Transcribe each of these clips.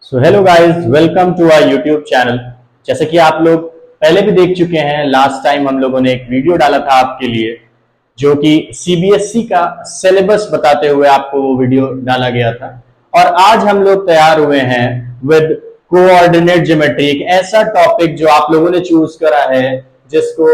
So hello guys, welcome to our YouTube channel. जैसे कि आप लोग पहले भी देख चुके हैं, लास्ट टाइम हम लोगों ने एक वीडियो डाला था आपके लिए जो कि सीबीएसई का सिलेबस बताते हुए आपको वो वीडियो डाला गया था। और आज हम लोग तैयार हुए हैं विद कोऑर्डिनेट ज्योमेट्री, एक ऐसा टॉपिक जो आप लोगों ने चूज करा है जिसको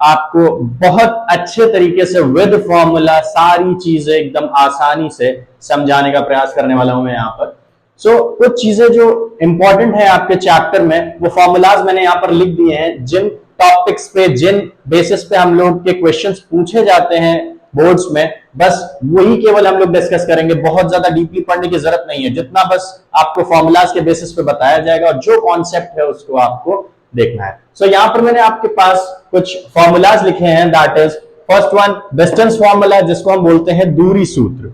आपको बहुत अच्छे तरीके से विद फॉर्मूला सारी चीजें एकदम आसानी से समझाने का प्रयास करने वाला हूं मैं यहाँ पर। कुछ चीजें जो इंपॉर्टेंट है आपके चैप्टर में, वो फॉर्मूलाज मैंने यहां पर लिख दिए हैं। जिन टॉपिक्स पे, जिन बेसिस पे हम लोग के क्वेश्चंस पूछे जाते हैं बोर्ड्स में, बस वही केवल हम लोग डिस्कस करेंगे। बहुत ज्यादा डीपली पढ़ने की जरूरत नहीं है, जितना बस आपको फॉर्मूलाज के बेसिस पे बताया जाएगा और जो कॉन्सेप्ट है उसको आपको देखना है। यहां पर मैंने आपके पास कुछ फॉर्मूलाज लिखे हैं। That is first one distance formula, जिसको हम बोलते हैं दूरी सूत्र।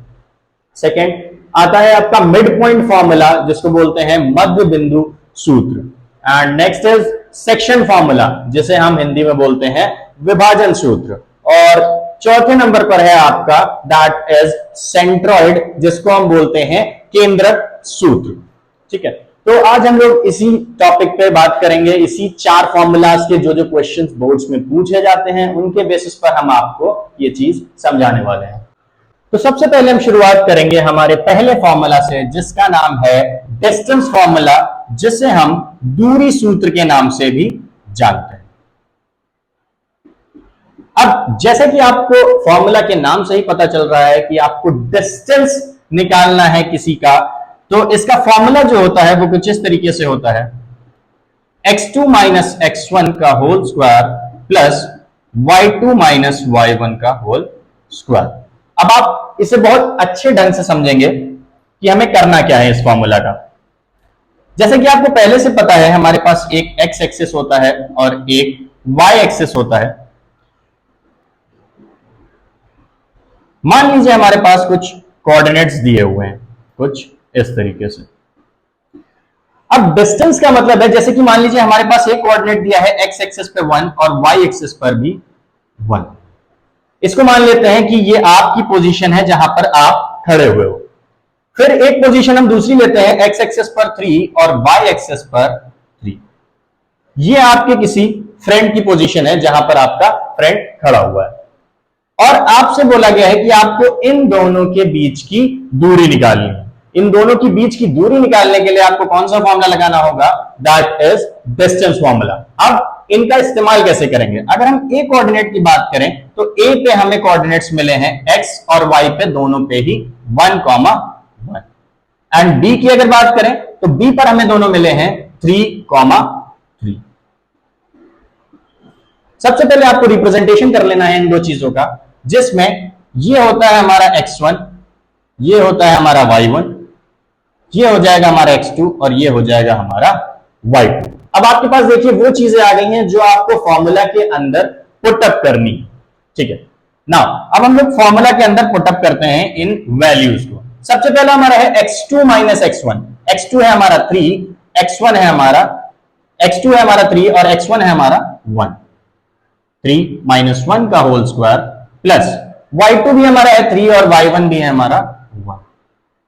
सेकेंड आता है आपका मिड पॉइंट फॉर्मूला, जिसको बोलते हैं मध्य बिंदु सूत्र। And next is section formula, जिसे हम हिंदी में बोलते हैं विभाजन सूत्र। और चौथे नंबर पर है आपका दैट इज सेंट्रॉइड, जिसको हम बोलते हैं केंद्रक सूत्र। ठीक है, तो आज हम लोग इसी टॉपिक पे बात करेंगे। इसी चार फॉर्मूलाज के जो जो क्वेश्चंस बोर्ड्स में पूछे जाते हैं, उनके बेसिस पर हम आपको ये चीज समझाने वाले हैं। तो सबसे पहले हम शुरुआत करेंगे हमारे पहले फॉर्मूला से, जिसका नाम है डिस्टेंस फॉर्मूला, जिसे हम दूरी सूत्र के नाम से भी जानते हैं। अब जैसे कि आपको फॉर्मूला के नाम से ही पता चल रहा है कि आपको डिस्टेंस निकालना है किसी का, तो इसका फॉर्मूला जो होता है वो कुछ इस तरीके से होता है, x2 माइनस x1 का whole square plus y2 minus y1 का होल स्क्वायर। अब आप इसे बहुत अच्छे ढंग से समझेंगे कि हमें करना क्या है इस फॉर्मूला का। जैसे कि आपको पहले से पता है, हमारे पास एक x एक्सिस होता है और एक y एक्सिस होता है। मान लीजिए हमारे पास कुछ कोऑर्डिनेट्स दिए हुए हैं कुछ इस तरीके से। अब डिस्टेंस का मतलब है, जैसे कि मान लीजिए हमारे पास एक कोऑर्डिनेट दिया है x एक्सिस पे 1 और y एक्सिस पर भी 1। इसको मान लेते हैं कि ये आपकी पोजीशन है जहां पर आप खड़े हुए हो। फिर एक पोजीशन हम दूसरी लेते हैं x एक्सिस पर 3 और y एक्सिस पर 3। ये आपके किसी फ्रेंड की पोजीशन है जहां पर आपका फ्रेंड खड़ा हुआ है और आपसे बोला गया है कि आपको इन दोनों के बीच की दूरी निकालनी है। इन दोनों के बीच की दूरी निकालने के लिए आपको कौन सा फॉर्मूला लगाना होगा? That is distance formula. अब इनका इस्तेमाल कैसे करेंगे? अगर हम ए कोऑर्डिनेट की बात करें तो ए पे हमें कोऑर्डिनेट्स मिले हैं x और y पे दोनों पे ही 1,1। एंड b की अगर बात करें तो b पर हमें दोनों मिले हैं 3,3। सबसे पहले आपको रिप्रेजेंटेशन कर लेना है इन दो चीजों का, जिसमें ये होता है हमारा x1, ये होता है हमारा y1, ये हो जाएगा हमारा x2 और ये हो जाएगा हमारा y2। अब आपके पास देखिए वो चीजें आ गई हैं जो आपको फॉर्मूला के अंदर पुटअप करनी। ठीक है, नाउ अब हम लोग फॉर्मूला के अंदर पुटअप करते हैं इन वैल्यूज को। सबसे पहला हमारा है x2 माइनस x1। x2 है हमारा 3, x1 है हमारा x2 है हमारा 3 और x1 है हमारा 1। 3 माइनस 1 का होल स्क्वायर प्लस y2 भी हमारा है 3 और y1 भी है हमारा 1।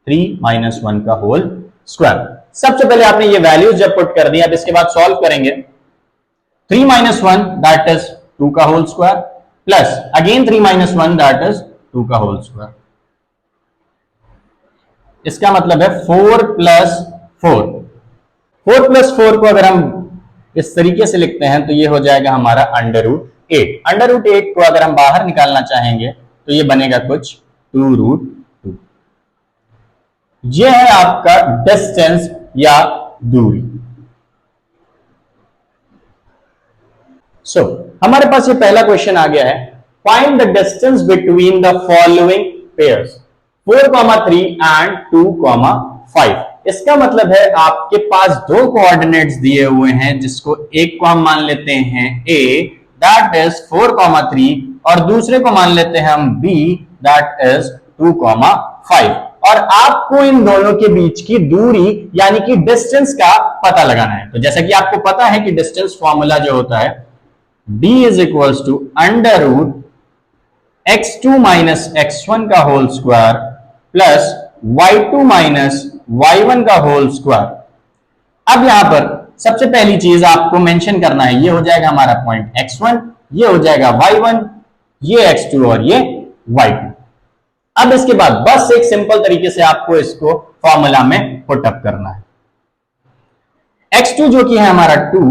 3 माइनस 1 का होल स्क्वायर। सबसे पहले आपने ये वैल्यूज जब पुट कर दी, अब इसके बाद सॉल्व करेंगे। 3 माइनस 1 दैट इज 2 का whole square plus again 3 minus 1 that is 2 का होल स्क्वायर। इसका मतलब है 4 प्लस 4। 4 प्लस 4 को अगर हम इस तरीके से लिखते हैं तो ये हो जाएगा हमारा √8। √8 को अगर हम बाहर निकालना चाहेंगे तो ये बनेगा कुछ 2√2। ये है आपका डिस्टेंस या दूरी। हमारे पास ये पहला क्वेश्चन आ गया है, find the distance between the following pairs 4,3 and 2,5। इसका मतलब है आपके पास दो कोऑर्डिनेट्स दिए हुए हैं, जिसको एक को हम मान लेते हैं a दैट इज 4,3 और दूसरे को मान लेते हैं हम b दैट इज 2,5। और आपको इन दोनों के बीच की दूरी यानी कि डिस्टेंस का पता लगाना है। तो जैसा कि आपको पता है कि डिस्टेंस फॉर्मूला जो होता है d is equals to √x2 minus x1 का whole square plus y2 minus y1 का होल स्क्वायर। अब यहां पर सबसे पहली चीज आपको मेंशन करना है, ये हो जाएगा हमारा पॉइंट x1, ये हो जाएगा y1, ये x2 और ये y2। अब इसके बाद बस एक सिंपल तरीके से आपको इसको फॉर्मूला में पुट अप करना है। x2 जो कि है हमारा 2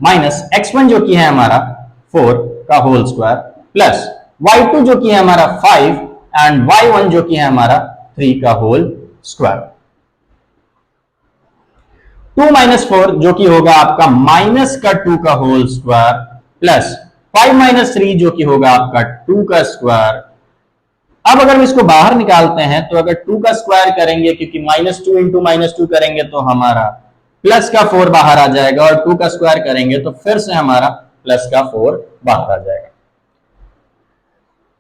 माइनस x1 जो कि है हमारा 4 का होल स्क्वायर प्लस y2 जो कि है हमारा 5 एंड y1 जो कि है हमारा 3 का होल स्क्वायर। 2 माइनस 4 जो कि होगा आपका माइनस का 2 का होल स्क्वायर प्लस 5 माइनस 3 जो कि होगा आपका 2 का स्क्वायर। अब अगर हम इसको बाहर निकालते हैं तो अगर 2 का स्क्वायर करेंगे, क्योंकि -2 इंटू -2 करेंगे तो हमारा प्लस का 4 बाहर आ जाएगा, और 2 का स्क्वायर करेंगे तो फिर से हमारा प्लस का 4 बाहर आ जाएगा।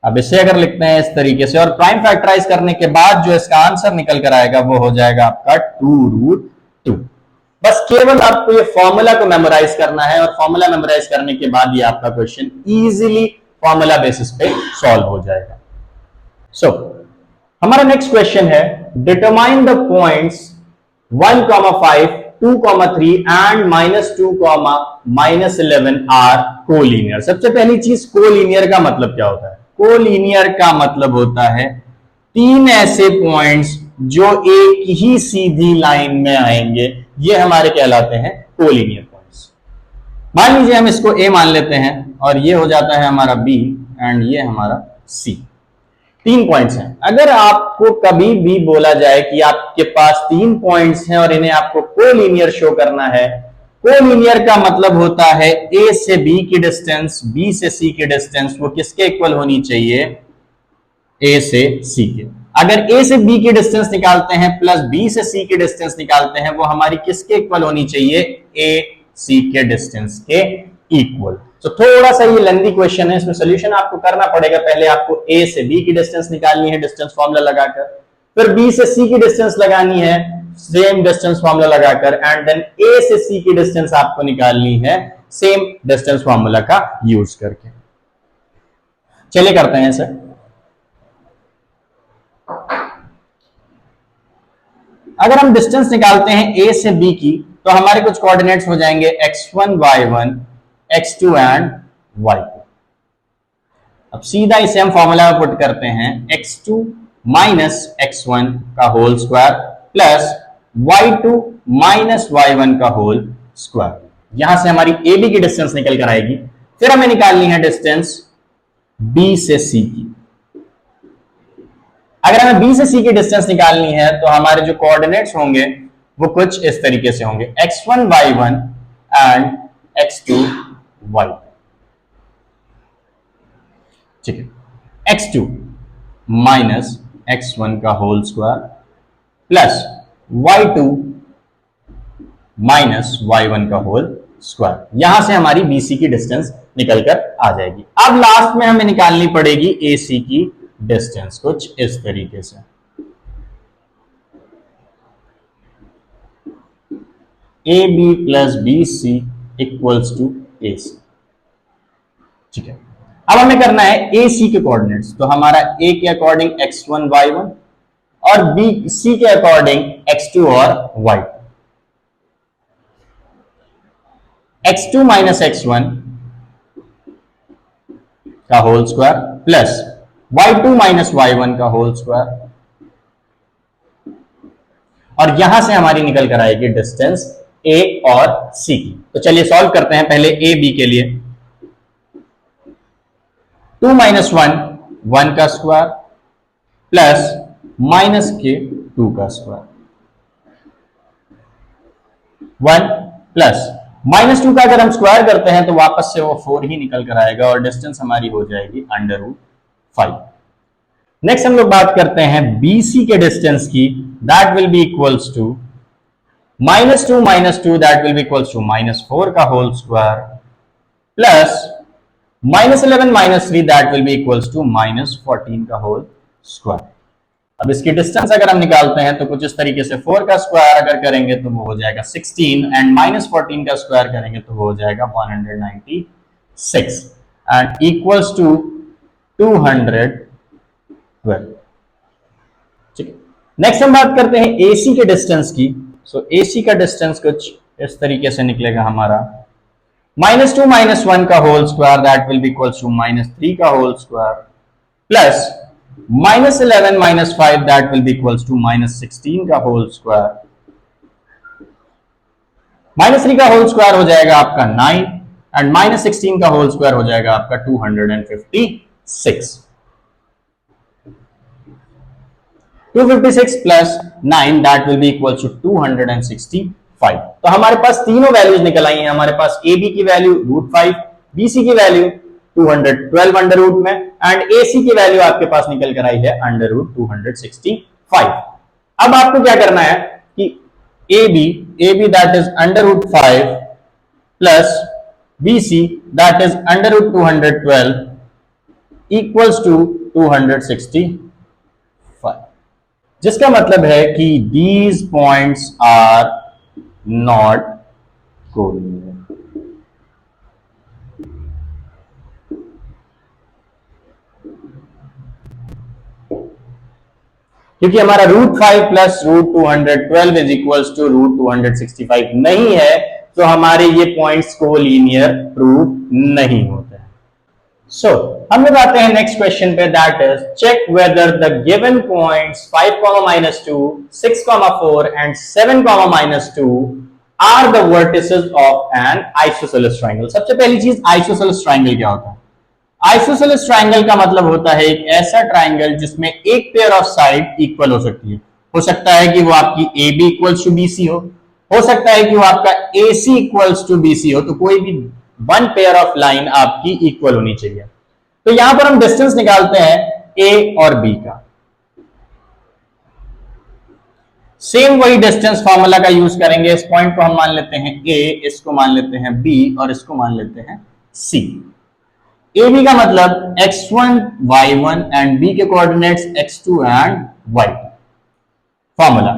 अब इसे अगर लिखते हैं इस तरीके से और प्राइम फैक्टराइज करने के बाद जो इसका आंसर निकल कर आएगा वो हो जाएगा आपका 2√2। बस केवल आपको ये फॉर्मूला को मेमोराइज करना है, और फॉर्मूला मेमोराइज करने के बाद ये आपका क्वेश्चन इजीली फॉर्मूला बेसिस पे सॉल्व हो जाएगा। सो हमारा नेक्स्ट क्वेश्चन है, determine the points 1, 5, 2, 3 and -2, -11 are collinear. सबसे पहली चीज, कोलीनियर का मतलब क्या होता है? कोलीनियर का मतलब होता है 3 ऐसे पॉइंट्स जो एक ही सीधी लाइन में आएंगे, ये हमारे कहलाते हैं कोलीनियर पॉइंट्स। मान लीजिए हम इसको ए मान लेते हैं और ये हो जाता है हमारा बी एंड ये हमारा सी। 3 पॉइंट्स हैं। अगर आपको कभी भी बोला जाए कि आपके पास 3 पॉइंट्स हैं और इन्हें आपको कोलीनियर शो करना है, कोलीनियर का मतलब होता है ए से बी की डिस्टेंस, बी से सी की डिस्टेंस वो किसके इक्वल होनी चाहिए? ए से सी के। अगर ए से बी की डिस्टेंस निकालते हैं प्लस बी से सी की डिस्टेंस निकालते हैं, वो हमारी किसके इक्वल होनी चाहिए? ए सी के डिस्टेंस के इक्वल। तो थोड़ा सा ये लेंथी क्वेश्चन है, इसमें सोल्यूशन आपको करना पड़ेगा। पहले आपको ए से बी की डिस्टेंस निकालनी है डिस्टेंस फॉर्मूला लगाकर, फिर बी से सी की डिस्टेंस लगानी है सेम डिस्टेंस फॉर्मूला लगाकर, एंड देन ए से सी की डिस्टेंस आपको निकालनी है सेम डिस्टेंस फॉर्मूला का यूज करके। चलिए करते हैं इसे। अगर हम डिस्टेंस निकालते हैं ए से बी की तो हमारे कुछ कोऑर्डिनेट्स हो जाएंगे x1, y1, x2 and y2। अब सीधा इसे हम फॉर्मूला में पुट करते हैं, x2 माइनस x1 का whole square plus y2 minus y1 का होल स्क्वायर। यहां से हमारी ए बी की डिस्टेंस निकल कर आएगी। फिर हमें निकालनी है डिस्टेंस बी से सी की। अगर हमें बी से सी की डिस्टेंस निकालनी है तो हमारे जो कोऑर्डिनेट्स होंगे वो कुछ इस तरीके से होंगे, x1 y1 and x2 y2। ठीक है, x2 माइनस x1 का whole square plus y2 minus y1 का होल स्क्वायर। यहां से हमारी BC की डिस्टेंस निकलकर आ जाएगी। अब लास्ट में हमें निकालनी पड़ेगी AC की डिस्टेंस, कुछ इस तरीके से। AB plus BC equals to AC। ठीक है, अब हमें करना है AC के कोऑर्डिनेट्स। तो हमारा A के अकॉर्डिंग x1 y1 और BC के अकॉर्डिंग x2 और y2। x2 माइनस x1 का whole square plus y2 minus y1 का होल स्क्वायर, और यहां से हमारी निकल कर आएगी डिस्टेंस A और C की। तो चलिए सॉल्व करते हैं पहले A B के लिए। 2 माइनस 1 का स्क्वायर प्लस माइनस के 2 का स्क्वायर, 1 प्लस -2 का अगर हम स्क्वायर करते हैं तो वापस से वो 4 ही निकल कर आएगा और डिस्टेंस हमारी हो जाएगी √5। नेक्स्ट हम लोग बात करते हैं BC के डिस्टेंस की। That will be equals to -2 minus 2 that will be equals to -4 का whole square plus -11 minus 3 that will be equals to -14 का होल स्क्वायर। अब इसकी डिस्टेंस अगर हम निकालते हैं तो कुछ इस तरीके से 4 का स्क्वायर अगर करेंगे तो वो हो जाएगा 16 एंड -14 का स्क्वायर करेंगे तो वो हो जाएगा 196 एंड इक्वल्स टू 212। ठीक है, नेक्स्ट हम बात करते हैं AC के डिस्टेंस की। सो AC का डिस्टेंस कुछ इस तरीके से निकलेगा हमारा -2 -1 का whole square that will be equals to -3 का whole square plus -11 -5 that will be equals to -16 का होल स्क्वायर। -3 का होल स्क्वायर हो जाएगा आपका 9 एंड -16 का होल स्क्वायर हो जाएगा आपका 256। 256 plus 9 that will be equal to 265। तो हमारे पास तीनों वैल्यूज निकल आई हैं। हमारे पास ए बी की वैल्यू √5, बी सी की वैल्यू 212 अंडर रूट में एंड ए सी की वैल्यू आपके पास निकल कर आई है √265। अब आपको क्या करना है कि A B that is √5 plus B C that is √212 equals to 265, जिसका मतलब है कि these points are not collinear। क्योंकि हमारा √5 प्लस √212 इज इक्वल्स टू √265 नहीं है, तो हमारे ये पॉइंट्स कोलिनियर प्रूव नहीं होते हैं। सो हम लोग आते हैं नेक्स्ट क्वेश्चन पे, that is check whether the given points 5, -2, 6, 4 and 7, -2 are the vertices of an isosceles triangle. सबसे पहली चीज, आइसोसेलेस ट्रायंगल क्या होता है? आइसोसेलेस ट्रायंगल का मतलब होता है एक ऐसा ट्रायंगल जिसमें एक पेयर ऑफ साइड इक्वल हो सकती है। हो सकता है कि वो आपकी A B equals to B C हो सकता है कि वो आपका A C equals to B C हो, तो कोई भी वन पेयर ऑफ लाइन आपकी इक्वल होनी चाहिए। तो यहां पर हम डिस्टेंस निकालते हैं ए और बी का। सेम वही डिस्टेंस फॉर्मूला का यूज करेंगे। इस पॉइंट को हम मान लेते हैं ए, इसको मान लेते हैं बी और इसको मान लेते हैं सी। ए बी का मतलब x1 y1 एंड बी के coordinates x2 and y2। Formula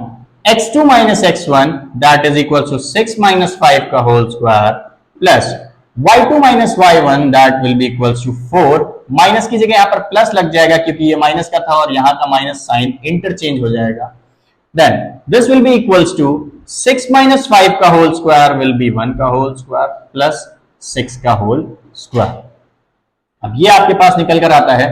x2 minus x1 that is equals to 6 minus 5 का whole square plus y2 minus y1 that will be equals to 4। Minus की जगह यहां पर plus लग जाएगा क्योंकि ये माइनस का था और यहां का माइनस साइन इंटरचेंज हो जाएगा। Then this will be equals to 6 minus 5 का होल स्क्वायर विल बी 1 का होल स्क्वायर प्लस 6 का होल स्क्वायर। अब ये आपके पास निकल कर आता है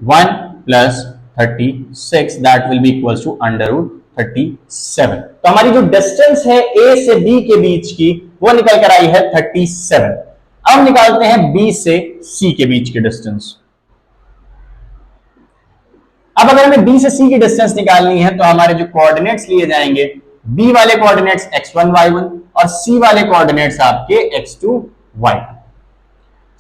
1 plus 36 that will be equals to √37। तो हमारी जो डिस्टेंस है ए से बी के बीच की वो निकल कर आई है 37। अब निकालते हैं बी से सी के बीच की डिस्टेंस। अब अगर हमें बी से सी की डिस्टेंस निकालनी है तो हमारे जो कोऑर्डिनेट्स लिए जाएंगे, बी वाले कोऑर्डिनेट्स x1 y1 और सी वाले कोऑर्डिनेट्स आपके x2 y2।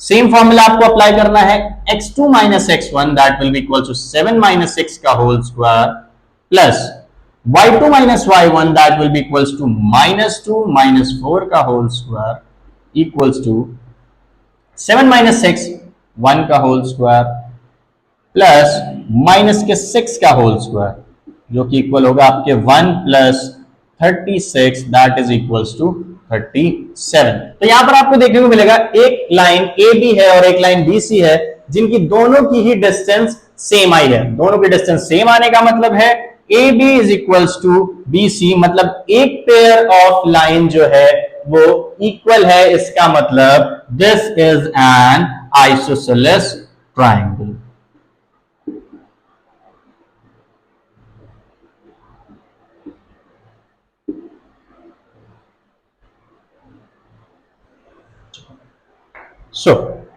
सेम फॉर्मूला आपको अप्लाई करना है, x2 minus x1 that will be equal to 7 minus 6 का whole square plus y2 minus y1 that will be equals to -2 minus 4 का whole square equals to 7 minus 6 1 का whole square plus minus के 6 का whole square जो कि equal होगा आपके 1 plus 36 that is equals to 37। तो यहां पर आपको देखने को मिलेगा एक लाइन ए बी है और एक लाइन बी सी है जिनकी दोनों की ही डिस्टेंस सेम आई है। दोनों की डिस्टेंस सेम आने का मतलब है A B is equals to B C, मतलब एक पेयर ऑफ लाइन जो है वो इक्वल है। इसका मतलब this is an isosceles triangle.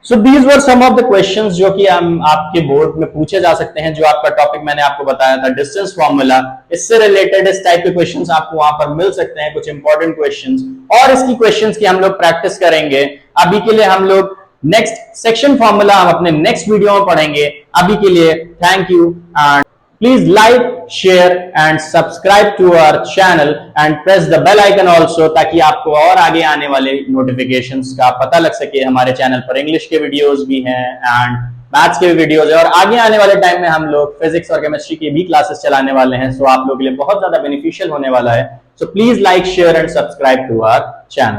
So these were some of the questions जो कि हम आपके बोर्ड में पूछे जा सकते हैं। जो आपका टॉपिक मैंने आपको बताया था डिस्टेंस फॉर्मूला, इससे रिलेटेड इस टाइप के क्वेश्चंस आपको वहां पर मिल सकते हैं, कुछ इंपॉर्टेंट क्वेश्चंस, और इसकी क्वेश्चंस की हम लोग प्रैक्टिस करेंगे। अभी के लिए हम लोग नेक्स्ट सेक्शन फॉर्मूला हम अपने नेक्स्ट वीडियो में पढ़ेंगे। अभी के लिए thank you and please like, share and subscribe to our channel and press the bell icon also ताकि आपको और आगे आने वाले नोटिफिकेशंस का पता लग सके। हमारे चैनल पर इंग्लिश के वीडियोस भी हैं एंड मैथ्स के भी वीडियोस है और आगे आने वाले टाइम में हम लोग फिजिक्स और केमिस्ट्री की भी क्लासेस चलाने वाले हैं। सो आप लोगों के लिए बहुत ज्यादा बेनिफिशियल होने वाला है। So please like, share and subscribe to our channel.